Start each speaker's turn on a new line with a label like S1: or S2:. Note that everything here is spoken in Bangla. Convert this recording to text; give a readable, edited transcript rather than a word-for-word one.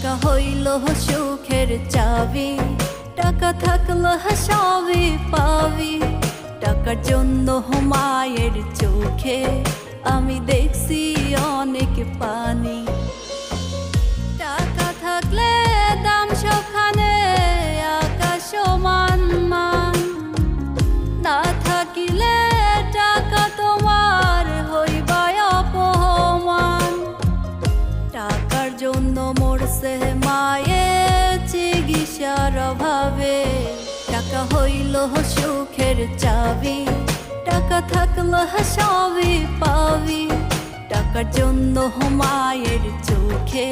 S1: টাকা হইল সুখের চাবি, টাকা থাকলে সবই পাবি। টাকার জন্য মায়ের চোখে আমি দেখছি অনেক পানি। টাকা থাকলে দাম সবখানে আকাশ সমান মান, না থাকিলে টাকা তোমার হইবায় অপমান। টাকার জন্য মরছে মায়ে চিকিৎসার অভাবে, টাকা হইল সুখের চাবি, টাকা থাকলে সবই পাবি। টাকার জন্য মায়ের চোখে